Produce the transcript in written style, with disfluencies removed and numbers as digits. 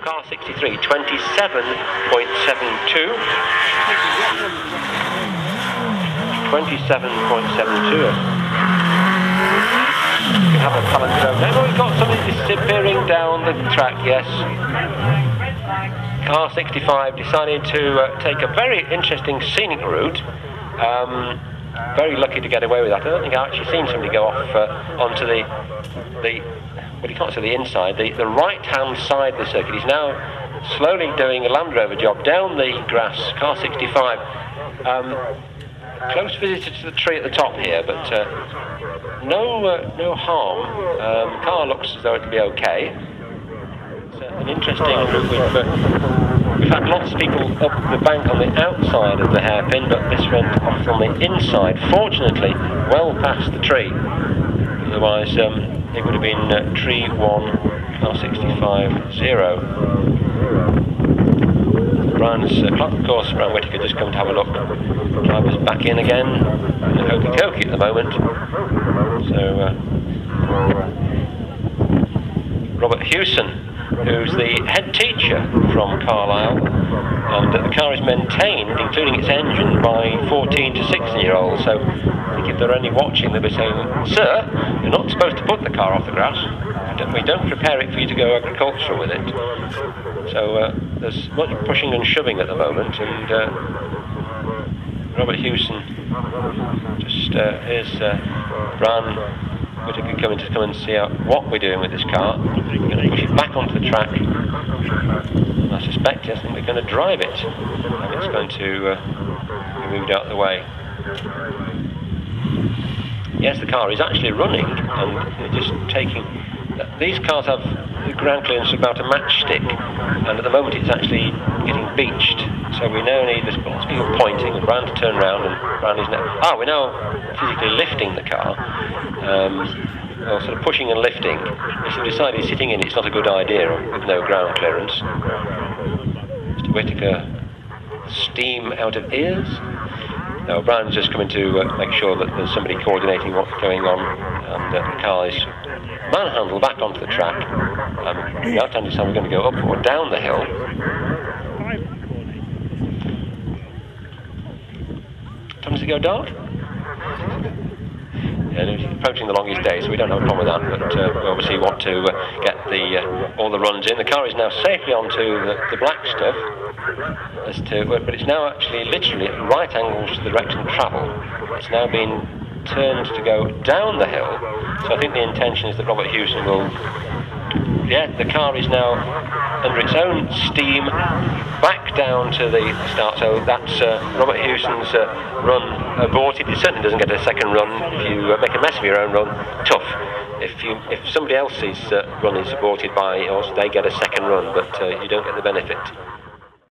car 63, 27.72. 27.72. We have a palindrome. Now we've got something disappearing down the track, yes. Car 65 decided to take a very interesting scenic route. Very lucky to get away with that. I don't think I've actually seen somebody go off onto the well, you can't see the inside, the right-hand side of the circuit. He's now slowly doing a Land Rover job down the grass, car 65. Close visitor to the tree at the top here, but no harm. The car looks as though it'll be okay. It's an interesting route. We've had lots of people up the bank on the outside of the hairpin, but this went off on the inside, fortunately well past the tree. Otherwise it would have been tree 1, car 65, 0. Brian's clock, of course. Brian Whittaker just come to have a look. Driver's back in again, in the hokey-cokey at the moment. So Robert Hewson, who's the head teacher from Carlisle, and the car is maintained, including its engine, by 14 to 16-year-olds. So I think if they're only watching, they'll be saying, "Sir, you're not supposed to put the car off the grass. We don't prepare it for you to go agricultural with it." So there's much pushing and shoving at the moment, and Robert Hewson, just here's Brian Whittaker coming to come and see out what we're doing with this car. We're going to push it back onto the track, and I suspect, yes, I think we're going to drive it, and it's going to be moved out of the way. Yes, the car is actually running, and just taking. These cars have the ground clearance of about a matchstick, and at the moment it's actually getting beached. So we now need this lots of people pointing and Brian to turn around, and Brian is now. We're now physically lifting the car, or sort of pushing and lifting. If you decided sitting in, it's not a good idea with no ground clearance. Mr. Whittaker, steam out of ears. Now Brian's just coming to make sure that there's somebody coordinating what's going on, and the car is manhandled back onto the track. Now time to decide we're going to go up or down the hill. Time does it go dark? Yeah, it's approaching the longest day, so we don't have a problem with that, but we obviously want to get all the runs in. The car is now safely onto the black stuff, but it's now actually literally at right angles to the direction of travel. It's now been turned to go down the hill, so I think the intention is that Robert Hewson will. Yeah, the car is now under its own steam back down to the start. So that's Robert Hewson's run aborted. It certainly doesn't get a second run. If you make a mess of your own run, tough. If somebody else's run is aborted by yours, they get a second run, but you don't get the benefit.